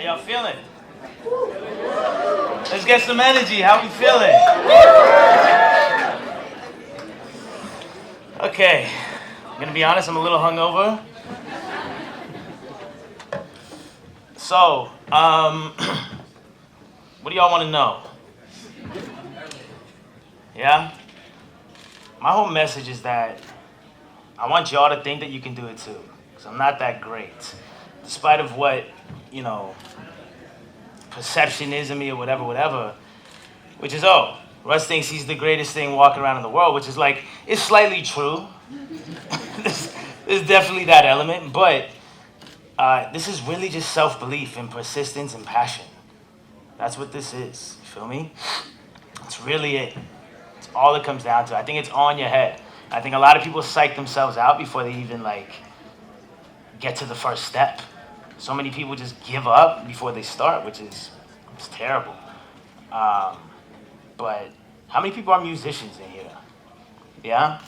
y'all feeling? Let's get some energy. How we feeling? Okay. I'm gonna be honest, I'm a little hungover. So, what do y'all want to know? Yeah? My whole message is that I want y'all to think that you can do it too. Because I'm not that great. Despite of what, perception is of me or whatever, which is, Russ thinks he's the greatest thing walking around in the world, which is like, it's slightly true. there's definitely that element, but this is really just self-belief and persistence and passion. That's what this is, you feel me? That's really it. It's all it comes down to. I think it's all in your head. I think a lot of people psych themselves out before they even get to the first step. So many people just give up before they start, which is it's terrible. But how many people are musicians in here? Yeah?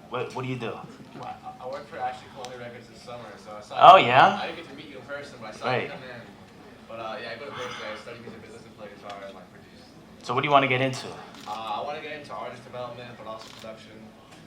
What do you do? Well, I work for actually Quality Records this summer, so I saw you. Yeah? I didn't get to meet you in person, but I saw you come in. But yeah, I go to Berkeley, I study music business and play guitar and produce. So what do you want to get into? I want to get into artist development, but also production,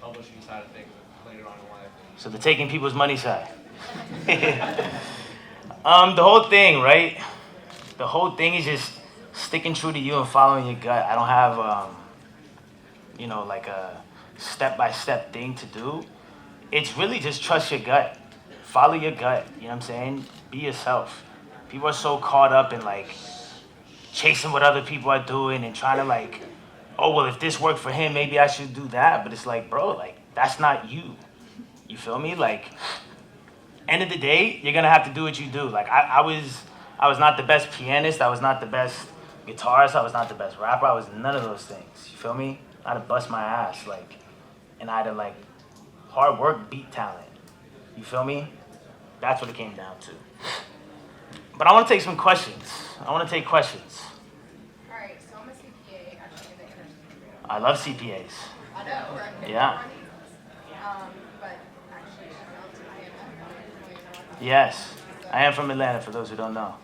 publishing side of things later on in life. So the taking people's money side. The whole thing, right? The whole thing is just sticking true to you and following your gut. I don't have, like a step-by-step thing to do. It's really just trust your gut. Follow your gut, you know what I'm saying? Be yourself. People are so caught up in chasing what other people are doing and trying to oh, well, if this worked for him, maybe I should do that. But it's bro, that's not you. You feel me? End of the day, you're gonna have to do what you do. I was not the best pianist. I was not the best guitarist. I was not the best rapper. I was none of those things. You feel me? I had to bust my ass, and I had to hard work beat talent. You feel me? That's what it came down to. But I want to take some questions. I want to take questions. All right, so I'm a CPA, actually, in the energy. I love CPAs. I know, right? Yeah. But actually, I am. Yes, I am from Atlanta, for those who don't know.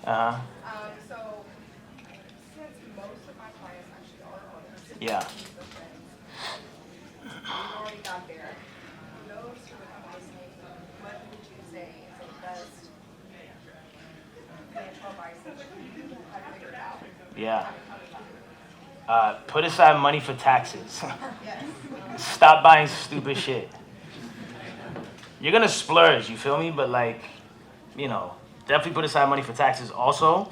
Uh-huh. So, since most of my clients actually are artists, Yeah. we've already got there. Those who would advise me, what would you say is the best financial advice that you have figured out? Yeah. Put aside money for taxes. Yes. Stop buying stupid shit. You're gonna splurge, you feel me? But definitely put aside money for taxes. Also,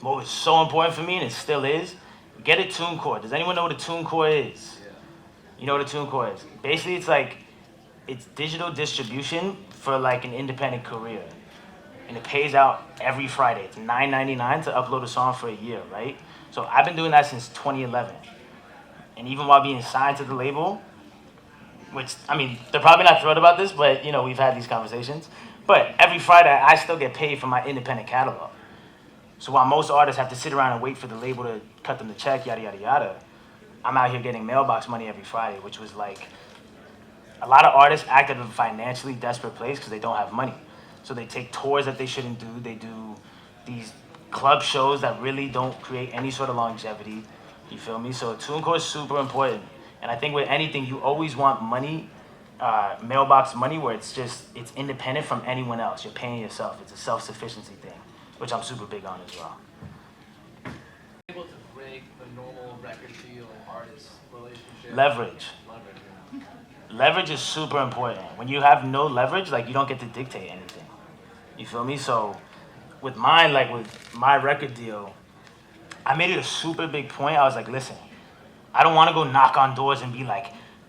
what was so important for me, and it still is, get a TuneCore. Does anyone know what a TuneCore is? Yeah. You know what a TuneCore is? Basically, it's digital distribution for an independent career. And it pays out every Friday. It's $9.99 to upload a song for a year, right? So I've been doing that since 2011. And even while being signed to the label, which, they're probably not thrilled about this, but, we've had these conversations. But every Friday, I still get paid for my independent catalog. So while most artists have to sit around and wait for the label to cut them the check, yada, yada, yada, I'm out here getting mailbox money every Friday, which was a lot of artists act at a financially desperate place because they don't have money. So they take tours that they shouldn't do. They do these club shows that really don't create any sort of longevity. You feel me? So TuneCore is super important. And I think with anything, you always want money, mailbox money, where it's independent from anyone else. You're paying yourself. It's a self-sufficiency thing, which I'm super big on as well. Able to break the normal record deal artist relationship. Leverage. Leverage is super important. When you have no leverage, you don't get to dictate anything. You feel me? So with mine, with my record deal, I made it a super big point. I was listen, I don't want to go knock on doors and be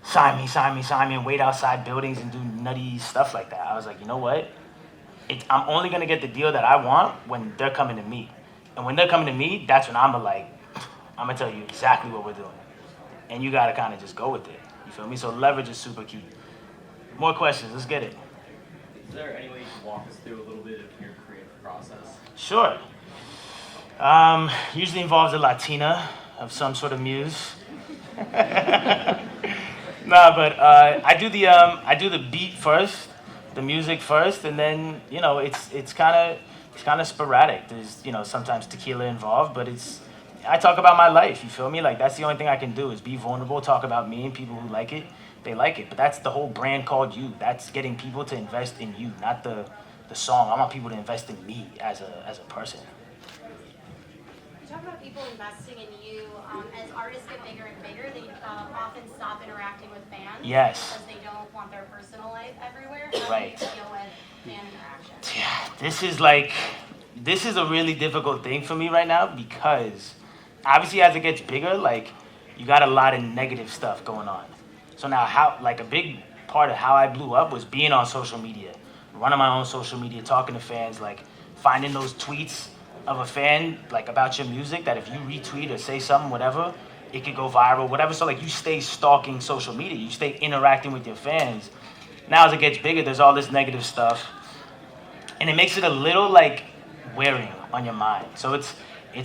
sign me, sign me, sign me, and wait outside buildings and do nutty stuff like that. I was you know what? I'm only going to get the deal that I want when they're coming to me. And when they're coming to me, that's when I'm going to tell you exactly what we're doing. And you got to kind of just go with it. You feel me? So leverage is super key. More questions. Let's get it. Is there any way you can walk us through a little bit of your creative process? Sure. Usually involves a Latina of some sort of muse. But I do the beat first, the music first, and then it's kind of it's kind of sporadic. There's, sometimes tequila involved, but I talk about my life, you feel me? Like, that's the only thing I can do is be vulnerable, talk about me, and people who like it, they like it. But that's the whole brand called you. That's getting people to invest in you, not the song. I want people to invest in me as a person. You talk about people investing in you. As artists get bigger and bigger, they often stop interacting with fans. Yes. Because they don't want their personal life everywhere. How Right. do you deal with fan interaction? Yeah, this is a really difficult thing for me right now because obviously as it gets bigger, like you got a lot of negative stuff going on. So now a big part of how I blew up was being on social media, running my own social media, talking to fans, like finding those tweets of a fan like about your music that if you retweet or say something, whatever, it could go viral, whatever. So like you stay stalking social media, you stay interacting with your fans. Now as it gets bigger, there's all this negative stuff. And it makes it a little like wearing on your mind. So it's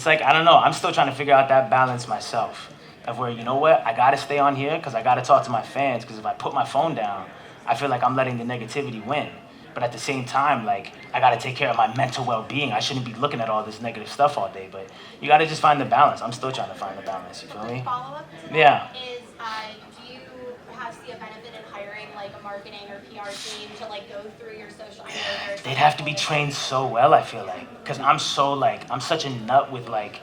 like, I don't know, I'm still trying to figure out that balance myself of where, you know what, I gotta stay on here because I gotta talk to my fans because if I put my phone down, I feel like I'm letting the negativity win. But at the same time, like, I gotta take care of my mental well-being. I shouldn't be looking at all this negative stuff all day, but you gotta just find the balance. I'm still trying to find the balance, you feel me? Follow-up to that Yeah. is, do you see a benefit in hiring like a marketing or PR team to like go through your social media? They'd have to be trained so well, I feel like. Because I'm such a nut with like,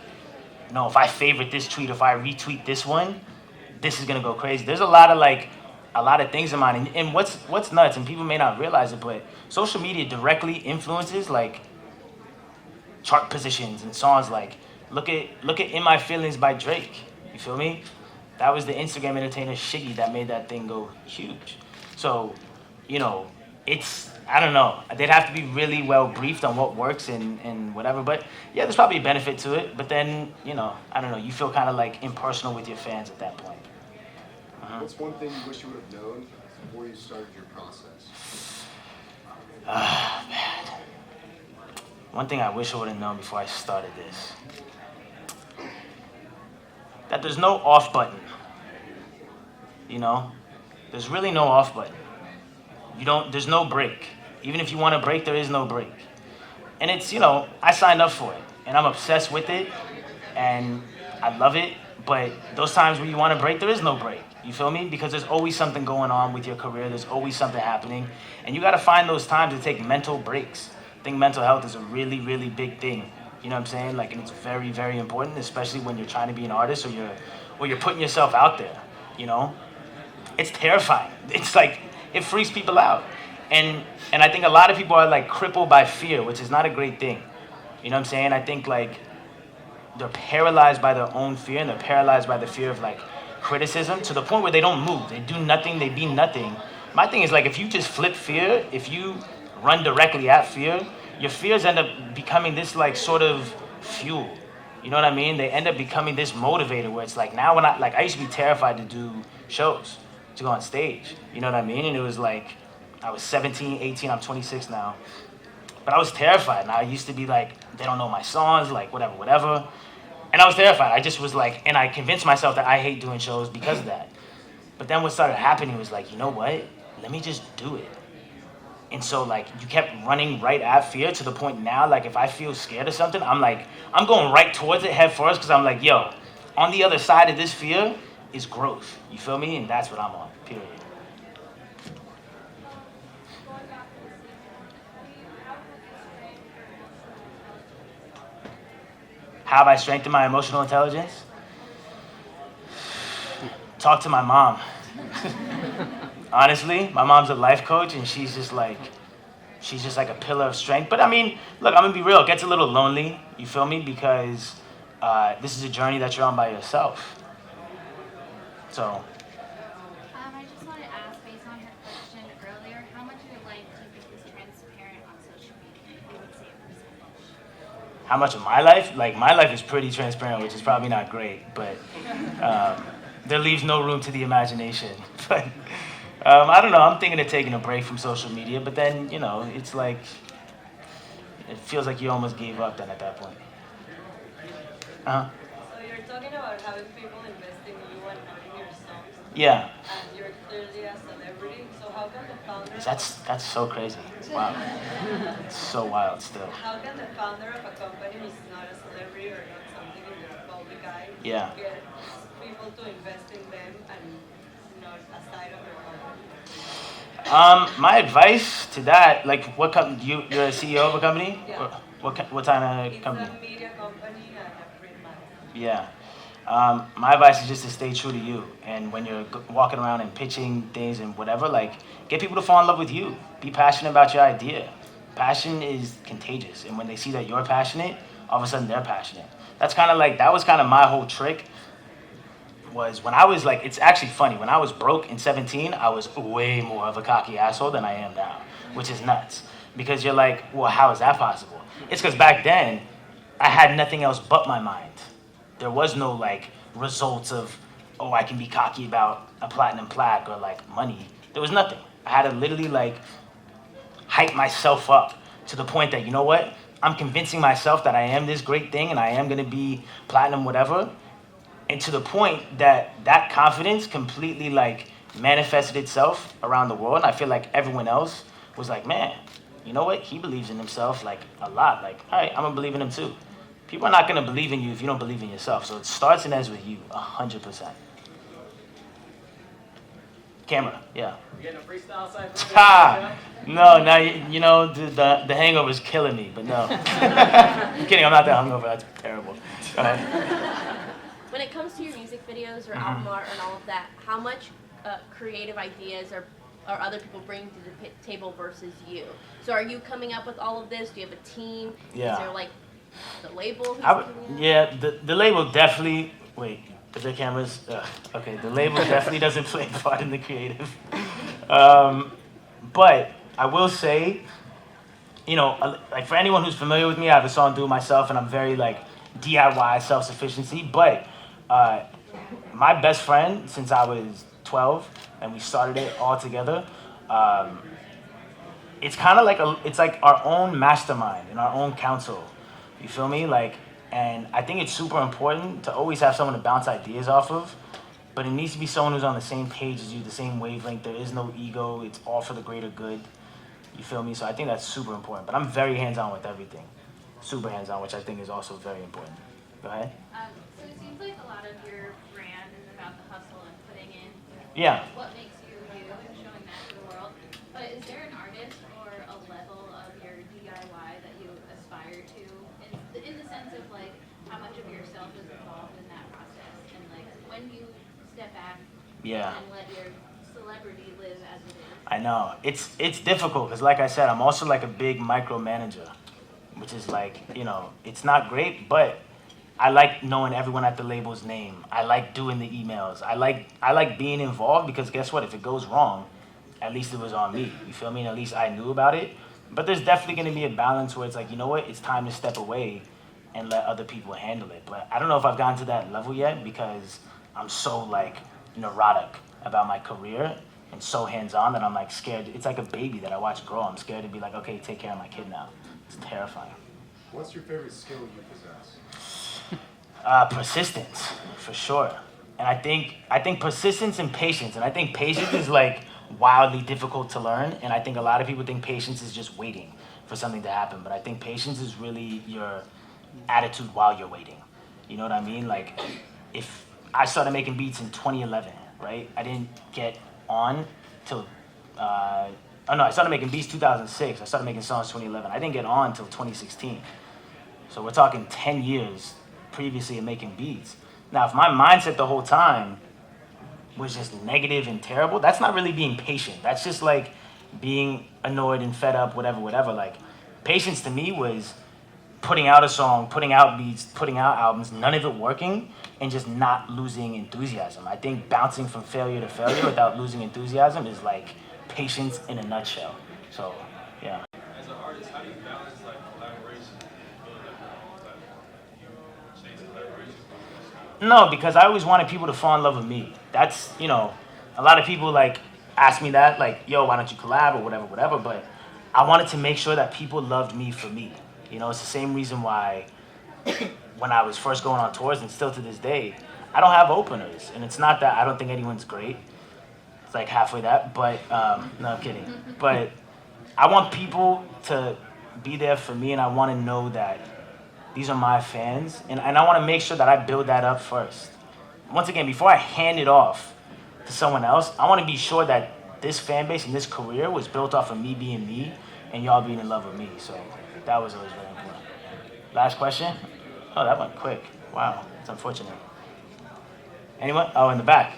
if I favorite this tweet, if I retweet this one, this is gonna go crazy. There's a lot of things in mind. And what's nuts, and people may not realize it, but social media directly influences like chart positions and songs. Like, look at In My Feelings by Drake. You feel me? That was the Instagram entertainer Shiggy that made that thing go huge. So, I don't know. They'd have to be really well briefed on what works and whatever. But yeah, there's probably a benefit to it. But then, I don't know. You feel kind of like impersonal with your fans at that point. What's one thing you wish you would have known before you started your process? Man. One thing I wish I would have known before I started this. That there's no off button. There's really no off button. There's no break. Even if you want to break, there is no break. And it's, I signed up for it and I'm obsessed with it and I love it. But those times where you want to break, there is no break. You feel me? Because there's always something going on with your career. There's always something happening. And you got to find those times to take mental breaks. I think mental health is a really, really big thing. You know what I'm saying? Like, and it's very, very important, especially when you're trying to be an artist or you're putting yourself out there, It's terrifying. It's like, it freaks people out. And I think a lot of people are like crippled by fear, which is not a great thing. You know what I'm saying? I think like they're paralyzed by their own fear and they're paralyzed by the fear of like criticism to the point where they don't move. They do nothing, they be nothing. My thing is like if you just flip fear, if you run directly at fear, your fears end up becoming this like sort of fuel. You know what I mean? They end up becoming this motivator where it's like now when I used to be terrified to do shows, to go on stage. You know what I mean? And it was like I was 17, 18, I'm 26 now. But I was terrified. And I used to be like, they don't know my songs, like whatever. And I was terrified. I just was like, and I convinced myself that I hate doing shows because of that. But then what started happening was like, you know what? Let me just do it. And so like you kept running right at fear to the point now, like if I feel scared of something, I'm going right towards it head first because I'm like, yo, on the other side of this fear is growth. You feel me? And that's what I'm on, period. How have I strengthened my emotional intelligence? Talk to my mom. Honestly, my mom's a life coach and she's just like a pillar of strength. But I mean, look, I'm gonna be real, it gets a little lonely, you feel me? Because this is a journey that you're on by yourself. So. I just want to ask, based on her question earlier, how much of your life do you think is transparent on social media? You would say a percentage. How much of my life? Like, my life is pretty transparent, which is probably not great, but there leaves no room to the imagination. But I don't know, I'm thinking of taking a break from social media, but then, it's like, it feels like you almost gave up then at that point. So you're talking about having people invest in you and knowing your songs. Yeah. And you're clearly a celebrity. So how come the founders? That's so crazy. Wow. It's so wild still. How can the founder of a company who's not a celebrity or not something in the public eye Yeah. get people to invest in them and not aside of their company? My advice to that, like, what company? You're a CEO of a company? Yeah. Or what kind of It's company? a media company and a print magazine. Yeah. My advice is just to stay true to you. And when you're walking around and pitching things and whatever, like, get people to fall in love with you. Be passionate about your idea. Passion is contagious. And when they see that you're passionate, all of a sudden they're passionate. That was kind of my whole trick. Was when I was like, it's actually funny. When I was broke in 17, I was way more of a cocky asshole than I am now, which is nuts. Because you're like, well, how is that possible? It's because back then, I had nothing else but my mind. There was no like results of, oh, I can be cocky about a platinum plaque or like money. There was nothing. I had to literally like hype myself up to the point that, you know what? I'm convincing myself that I am this great thing and I am gonna be platinum whatever. And to the point that that confidence completely like manifested itself around the world. And I feel like everyone else was like, man, you know what? He believes in himself like a lot. Like, all right, I'm gonna believe in him too. People are not gonna believe in you if you don't believe in yourself. So it starts and ends with you, 100%. Camera, yeah. We're getting a freestyle cipher. Ha! No, now you know the hangover is killing me, but no. I'm kidding, I'm not that hungover. That's terrible. Go ahead. When it comes to your music videos or album art and all of that, how much creative ideas are other people bringing to the table versus you? So are you coming up with all of this? Do you have a team? Yeah. Is there like the label? The label definitely. Wait, is there cameras? Okay, the label definitely doesn't play a part in the creative. But I will say, you know, like for anyone who's familiar with me, I have a song "Do It Myself," and I'm very like DIY self-sufficiency. But my best friend since I was 12, and we started it all together. It's kind of like it's like our own mastermind and our own council. You feel me? Like, and I think it's super important to always have someone to bounce ideas off of. But it needs to be someone who's on the same page as you, the same wavelength. There is no ego. It's all for the greater good. You feel me? So I think that's super important. But I'm very hands-on with everything. Super hands-on, which I think is also very important. Go ahead. So it seems like a lot of your brand is about the hustle and putting in what makes you you and showing that to the world. But is there an artist or a level of your DIY that you aspire to in the sense of like how much of yourself is involved in that process and like when you step back and let your celebrity live as it is? I know. It's difficult because like I said, I'm also like a big micromanager, which is like, you know, it's not great, but I like knowing everyone at the label's name. I like doing the emails. I like being involved because guess what? If it goes wrong, at least it was on me. You feel me? And at least I knew about it. But there's definitely going to be a balance where it's like, you know what? It's time to step away and let other people handle it. But I don't know if I've gotten to that level yet because I'm so like neurotic about my career and so hands-on that I'm like scared. It's like a baby that I watch grow. I'm scared to be like, okay, take care of my kid now. It's terrifying. What's your favorite skill you possess? Persistence, for sure. And I think persistence and patience. And I think patience is like wildly difficult to learn. And I think a lot of people think patience is just waiting for something to happen. But I think patience is really your attitude while you're waiting. You know what I mean? Like, if I started making beats in 2011, right? I didn't get on till, I started making beats 2006. I started making songs 2011. I didn't get on till 2016. So we're talking 10 years previously of making beats. Now, if my mindset the whole time was just negative and terrible, that's not really being patient. That's just like being annoyed and fed up, whatever. Like, patience to me was putting out a song, putting out beats, putting out albums, none of it working, and just not losing enthusiasm. I think bouncing from failure to failure without losing enthusiasm is like patience in a nutshell. So, yeah. As an artist, how do you balance like collaboration and build like you change collaboration? No, because I always wanted people to fall in love with me. That's, you know, a lot of people like ask me that, like, yo, why don't you collab or whatever, but I wanted to make sure that people loved me for me. You know, it's the same reason why when I was first going on tours and still to this day, I don't have openers. And it's not that I don't think anyone's great. It's like halfway that, but, no, I'm kidding. But I want people to be there for me, and I want to know that these are my fans, and I want to make sure that I build that up first. Once again, before I hand it off to someone else, I want to be sure that this fan base and this career was built off of me being me and y'all being in love with me. So that was always very important. Last question? Oh, that went quick. Wow, it's unfortunate. Anyone? Oh, in the back.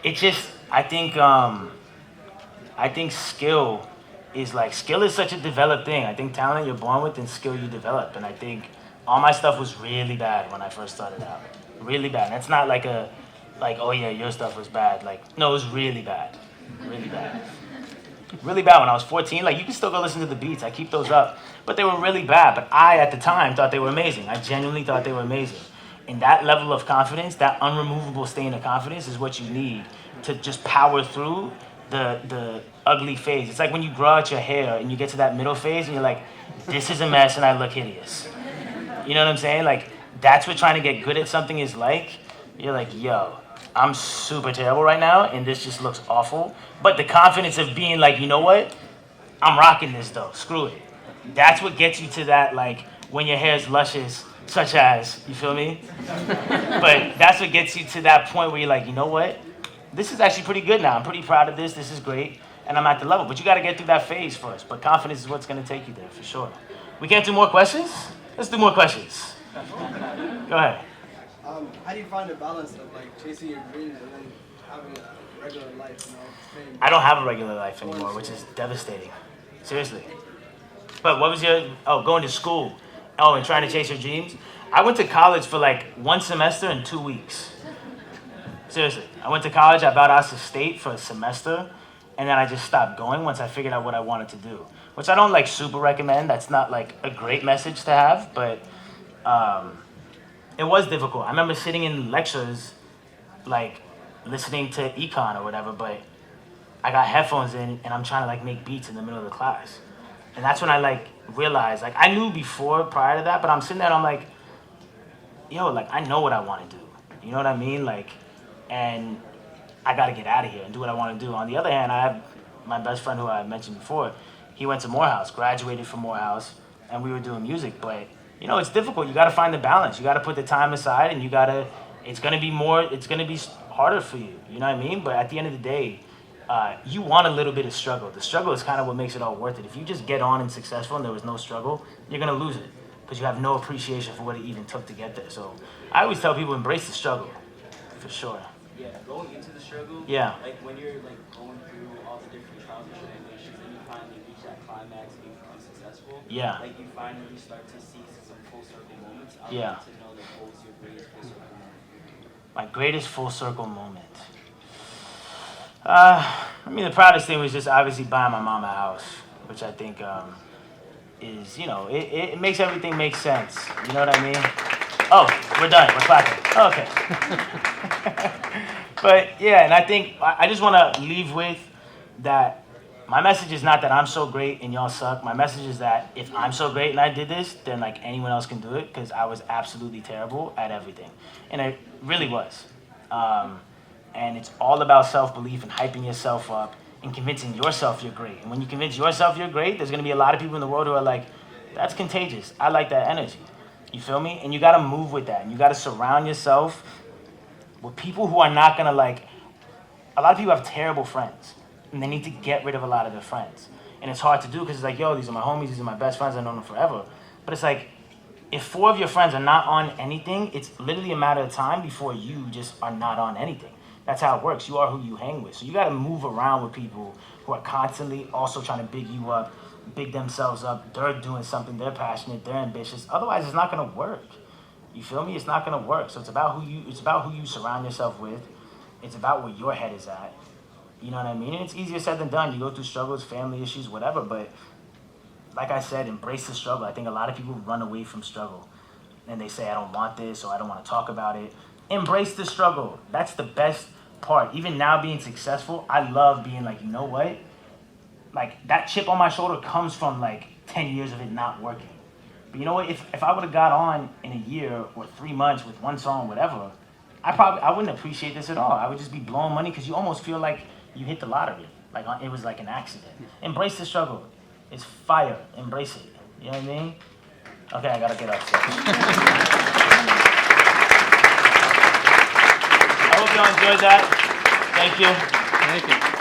It's just, I think skill is such a developed thing. I think talent you're born with and skill you develop. And I think all my stuff was really bad when I first started out. Really bad. That's not like oh yeah, your stuff was bad. Like, no, it was really bad. Really bad. Really bad when I was 14. Like, you can still go listen to the beats. I keep those up. But they were really bad. But I, at the time, thought they were amazing. I genuinely thought they were amazing. And that level of confidence, that unremovable stain of confidence is what you need to just power through the ugly phase. It's like when you grow out your hair and you get to that middle phase and you're like, this is a mess and I look hideous. You know what I'm saying? Like, that's what trying to get good at something is like. You're like, yo, I'm super terrible right now and this just looks awful. But the confidence of being like, you know what? I'm rocking this though, screw it. That's what gets you to that, like, when your hair is luscious, such as, you feel me? But that's what gets you to that point where you're like, you know what? This is actually pretty good now. I'm pretty proud of this. This is great. And I'm at the level. But you got to get through that phase first. But confidence is what's going to take you there, for sure. We can't do more questions? Let's do more questions. Go ahead. How do you find the balance of, like, chasing your dreams and then having a regular life, you know? Fame? I don't have a regular life anymore, which is devastating. Seriously. But what was going to school. Oh, and trying to chase your dreams? I went to college for like 1 semester and 2 weeks. Seriously. I went to college, I bowed out to state for a semester, and then I just stopped going once I figured out what I wanted to do. Which I don't like super recommend. That's not like a great message to have, but it was difficult. I remember sitting in lectures, like listening to econ or whatever, but I got headphones in and I'm trying to like make beats in the middle of the class. And that's when I like realized, like I knew before prior to that, but I'm sitting there and I'm like, yo, like I know what I want to do. You know what I mean? Like, and I got to get out of here and do what I want to do. On the other hand, I have my best friend who I mentioned before. He went to Morehouse, graduated from Morehouse, and we were doing music. But, you know, it's difficult. You got to find the balance. You got to put the time aside, and it's going to be harder for you. You know what I mean? But at the end of the day, you want a little bit of struggle. The struggle is kind of what makes it all worth it. If you just get on and successful and there was no struggle, you're going to lose it because you have no appreciation for what it even took to get there. So I always tell people, embrace the struggle, for sure. Yeah, going into the struggle. Yeah. Like when you're like going through all the different trials and tribulations, and you finally reach that climax and you become successful. Yeah. Like you finally start to see some full circle moments. I would Yeah. like to know like what was your greatest full circle moment? My greatest full circle moment. I mean, the proudest thing was just obviously buying my mom a house, which I think is, you know, it makes everything make sense. You know what I mean? Oh, we're done. We're clapping. Oh, okay. But yeah, and I think I just want to leave with that. My message is not that I'm so great and y'all suck. My message is that if I'm so great and I did this, then like anyone else can do it because I was absolutely terrible at everything. And it really was. And it's all about self-belief and hyping yourself up and convincing yourself you're great. And when you convince yourself you're great, there's going to be a lot of people in the world who are like, that's contagious. I like that energy. You feel me? And you got to move with that. And you got to surround yourself with people who are not going to like, a lot of people have terrible friends. And they need to get rid of a lot of their friends. And it's hard to do because it's like, yo, these are my homies, these are my best friends, I've known them forever. But it's like, if 4 of your friends are not on anything, it's literally a matter of time before you just are not on anything. That's how it works. You are who you hang with. So you got to move around with people who are constantly also trying to big you up, big themselves up. They're doing something, they're passionate, they're ambitious. Otherwise, it's not going to work. You feel me? It's not going to work. So it's about who you surround yourself with. It's about where your head is at. You know what I mean? And it's easier said than done. You go through struggles, family issues, whatever. But like I said, embrace the struggle. I think a lot of people run away from struggle. And they say, I don't want this or I don't want to talk about it. Embrace the struggle. That's the best part. Even now being successful, I love being like, you know what? like that chip on my shoulder comes from like 10 years of it not working. But you know what? If I would have got on in a year or 3 months with one song, whatever, I wouldn't appreciate this at all. I would just be blowing money because you almost feel like you hit the lottery. Like it was like an accident. Embrace the struggle. It's fire. Embrace it. You know what I mean? Okay, I gotta get up. I hope y'all enjoyed that. Thank you. Thank you.